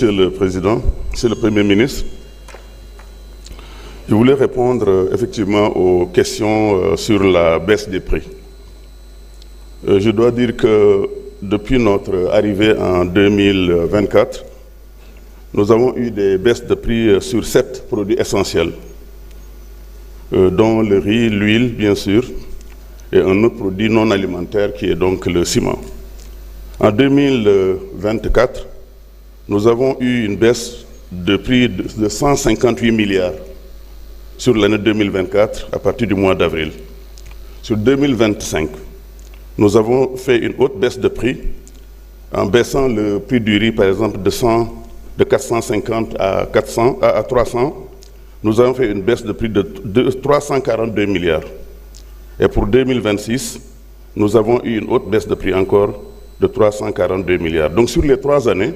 Monsieur le Président, Monsieur le Premier ministre, je voulais répondre effectivement aux questions sur la baisse des prix. Je dois dire que depuis notre arrivée en 2024, nous avons eu des baisses de prix sur 7 produits essentiels, dont le riz, l'huile bien sûr, et un autre produit non alimentaire qui est donc le ciment. En 2024, nous avons eu une baisse de prix de 158 milliards sur l'année 2024 à partir du mois d'avril. Sur 2025, nous avons fait une haute baisse de prix en baissant le prix du riz, par exemple, de 450 à 300. Nous avons fait une baisse de prix de 342 milliards. Et pour 2026, nous avons eu une haute baisse de prix encore de 342 milliards. Donc sur les 3 années,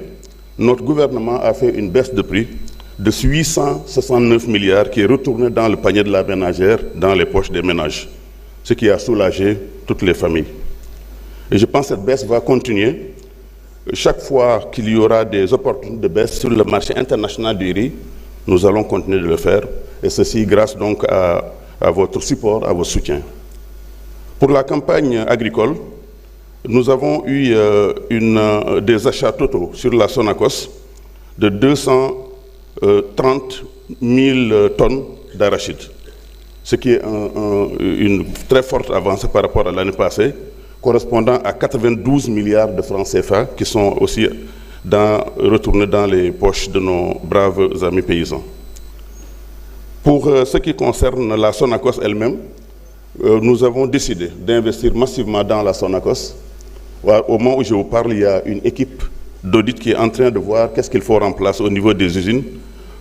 notre gouvernement a fait une baisse de prix de 869 milliards qui est retourné dans le panier de la ménagère, dans les poches des ménages, ce qui a soulagé toutes les familles. Et je pense que cette baisse va continuer. Chaque fois qu'il y aura des opportunités de baisse sur le marché international du riz, nous allons continuer de le faire, et ceci grâce donc à votre support, à votre soutien. Pour la campagne agricole, nous avons eu des achats totaux sur la Sonacos de 230 000 tonnes d'arachide, ce qui est une très forte avancée par rapport à l'année passée, correspondant à 92 milliards de francs CFA qui sont aussi retournés dans les poches de nos braves amis paysans. Pour ce qui concerne la Sonacos elle-même, nous avons décidé d'investir massivement dans la Sonacos. Au moment où je vous parle, il y a une équipe d'audit qui est en train de voir qu'est-ce qu'il faut remplacer au niveau des usines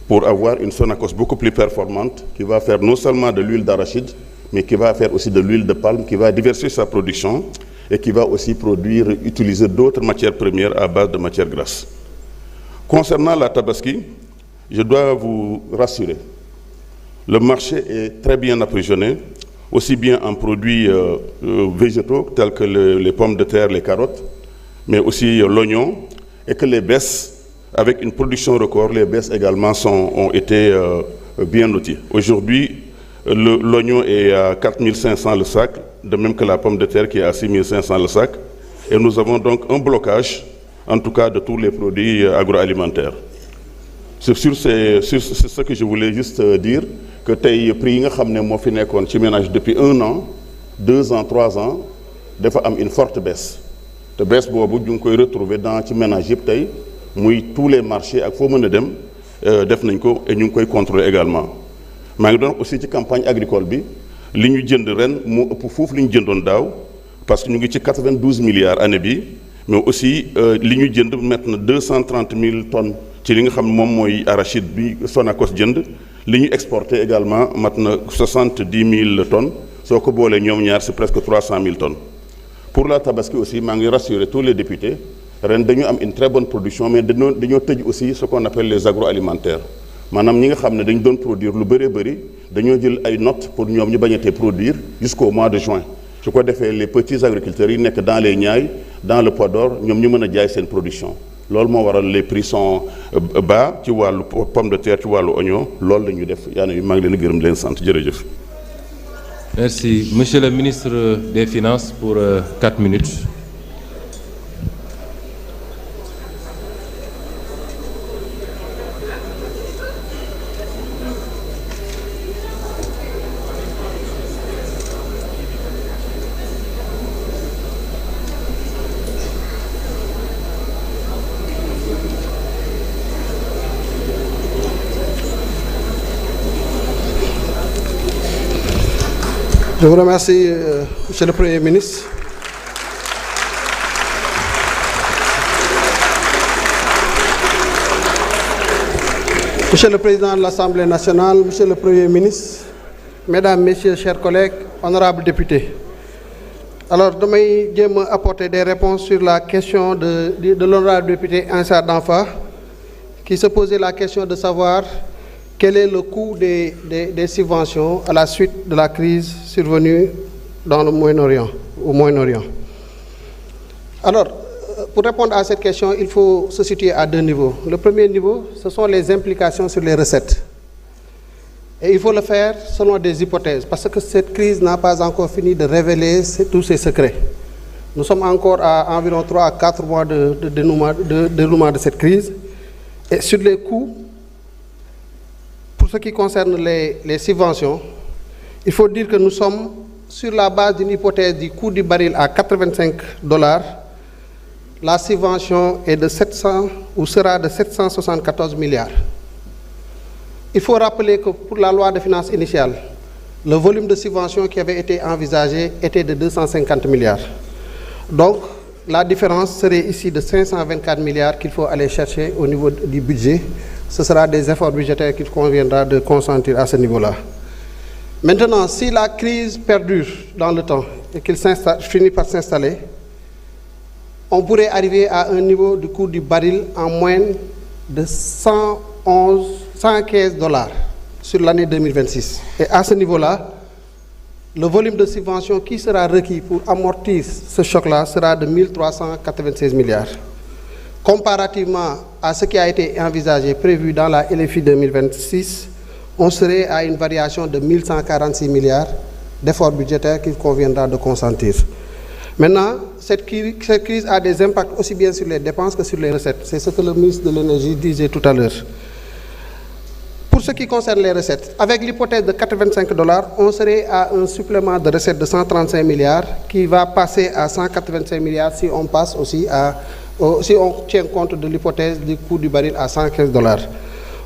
pour avoir une Sonacos beaucoup plus performante qui va faire non seulement de l'huile d'arachide, mais qui va faire aussi de l'huile de palme, qui va diversifier sa production et qui va aussi utiliser d'autres matières premières à base de matières grasses. Concernant la Tabaski, je dois vous rassurer, le marché est très bien approvisionné, aussi bien en produits végétaux tels que les pommes de terre, les carottes, mais aussi l'oignon, et que les baisses, avec une production record, les baisses également ont été bien notées. Aujourd'hui, l'oignon est à 4 500 le sac, de même que la pomme de terre qui est à 6 500 le sac, et nous avons donc un blocage, en tout cas de tous les produits agroalimentaires. C'est ce que je voulais juste dire, que les prix yi nga xam ne moo fi nekkoon ci ménage depuis 1 an, 2 ans, 3 ans, dafa am une forte baisse. Te baisse boobu ñu ngi koy retrouver dans ci ménage yëpp tey muy tous les marchés ak foo mën a dem def nañ ko et ñu ngi koy contrôler également. maa ngi doon aussi ci campagne agricole bi li ñu jënd ren moo ëpp foofu li ñu jëndoon daaw parce que ñu ngi ci 92 milliards année bi, mais aussi li ñu jënd maintenant 230 000 tonnes ci li nga xam moom mooy arachide bi Sonacos jënd. Li ñu exporté également maintenant 70 000 tonnes, soo ko boolee ñoom ñaar c'est presque 300 000 tonnes. Pour la Tabaski aussi, maa ngi rassurer tous les députés, ren dañu am une très bonne production, mais dañoo tëj aussi ce qu'on appelle les agroalimentaires. Maanaam ñi nga xam ne dañu doon produire lu bëree bëri dañoo jël ay notes pour ñoom ñu bañatee produire jusqu'au mois de juin. su ko defee les petits agriculteurs yi nekk dans les Niayes, dans le Podor, ñoom ñu mën a jaay seen production. Loolu moo waral les prix sont bas ci wàllu pomme de terre ci wàllu oignon loolu la ñu def yaa ngi maa ngi leen gërëm leen sant jërëjëf. Merci. Monsieur le ministre des Finances pour 4 minutes. Je vous remercie, Monsieur le Premier ministre. Monsieur le Président de l'Assemblée nationale, Monsieur le Premier ministre, Mesdames, Messieurs, chers collègues, honorables députés. Alors, damay jéem a apporter des réponses sur la question de l'honorable député Insa Danfa, qui se posait la question de savoir quel est le coût des subventions à la suite de la crise survenue dans le Moyen-Orient, au Moyen-Orient. Alors, pour répondre à cette question, il faut se situer à deux niveaux. Le premier niveau, ce sont les implications sur les recettes. Et il faut le faire selon des hypothèses, parce que cette crise n'a pas encore fini de révéler tous ses secrets. Nous sommes encore à environ 3 à 4 mois de dénouement de cette crise. Et sur les coûts, pour ce qui concerne les subventions, il faut dire que nous sommes sur la base d'une hypothèse du coût du baril à $85. La subvention est de 700 ou sera de 774 milliards. Il faut rappeler que pour la loi de finances initiale, le volume de subvention qui avait été envisagé était de 250 milliards. Donc, la différence serait ici de 524 milliards qu'il faut aller chercher au niveau du budget. Ce sera des efforts budgétaires qu'il conviendra de consentir à ce niveau-là. Maintenant, si la crise perdure dans le temps et qu'elle finit par s'installer, on pourrait arriver à un niveau de coût du baril en moyenne de $115 sur l'année 2026. Et à ce niveau-là, le volume de subvention qui sera requis pour amortir ce choc-là sera de 1396 milliards. Comparativement à ce qui a été envisagé, prévu dans la LFI 2026, on serait à une variation de 1146 milliards d'efforts budgétaires qu'il conviendra de consentir. Maintenant, cette crise a des impacts aussi bien sur les dépenses que sur les recettes. C'est ce que le ministre de l'Énergie disait tout à l'heure. Pour ce qui concerne les recettes, avec l'hypothèse de $85, on serait à un supplément de recettes de 135 milliards qui va passer à 185 milliards si on passe aussi si on tient compte de l'hypothèse du coût du baril à $115.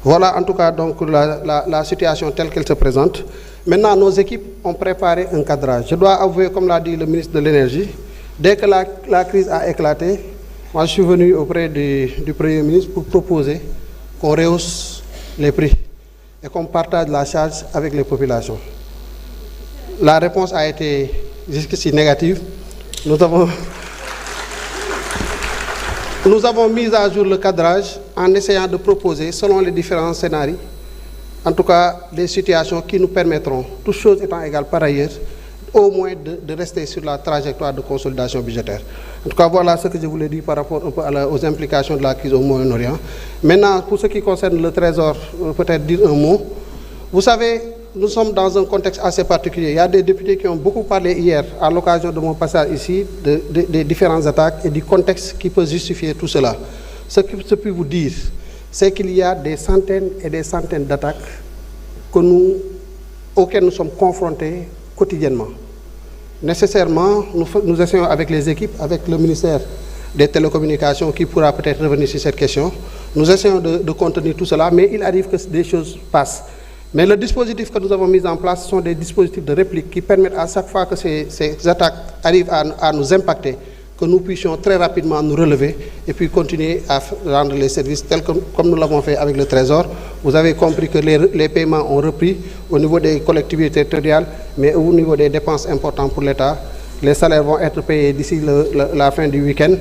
Voilà en tout cas donc la situation telle qu'elle se présente. Maintenant, nos équipes ont préparé un cadrage. Je dois avouer, comme l'a dit le ministre de l'Énergie, dès que la crise a éclaté, moi je suis venu auprès du Premier ministre pour proposer qu'on rehausse les prix et qu'on partage la charge avec les populations. La réponse a été jusqu'ici négative. Nous avons mis à jour le cadrage en essayant de proposer, selon les différents scénarios, en tout cas des situations qui nous permettront, toutes choses étant égales par ailleurs, au moins de rester sur la trajectoire de consolidation budgétaire. En tout cas, voilà ce que je voulais dire par rapport un peu aux implications de la crise au Moyen-Orient. Maintenant, pour ce qui concerne le Trésor, peut-être dire un mot. Vous savez, nous sommes dans un contexte assez particulier. Il y a des députés qui ont beaucoup parlé hier, à l'occasion de mon passage ici, des différentes attaques et du contexte qui peut justifier tout cela. Ce que je peux vous dire, c'est qu'il y a des centaines et des centaines d'attaques auxquelles nous sommes confrontés quotidiennement. Nécessairement, nous essayons avec les équipes, avec le ministère des Télécommunications qui pourra peut-être revenir sur cette question, nous essayons de contenir tout cela, mais il arrive que des choses passent. Mais le dispositif que nous avons mis en place, ce sont des dispositifs de réplique qui permettent à chaque fois que ces attaques arrivent à nous impacter, que nous puissions très rapidement nous relever et puis continuer à rendre les services tels comme nous l'avons fait avec le Trésor. Vous avez compris que les paiements ont repris au niveau des collectivités territoriales, mais au niveau des dépenses importantes pour l'État. Les salaires vont être payés d'ici la fin du week-end.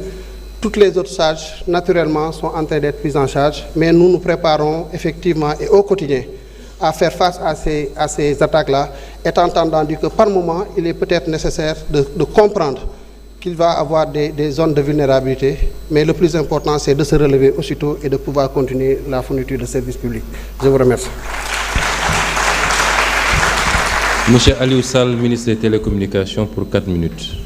Toutes les autres charges, naturellement, sont en train d'être prises en charge, mais nous nous préparons effectivement et au quotidien à faire face à ces attaques-là, étant entendu que par moment, il est peut-être nécessaire de comprendre qu'il va y avoir des zones de vulnérabilité, mais le plus important, c'est de se relever aussitôt et de pouvoir continuer la fourniture de services publics. Je vous remercie. Monsieur Aliou Sall, ministre des Télécommunications, pour 4 minutes.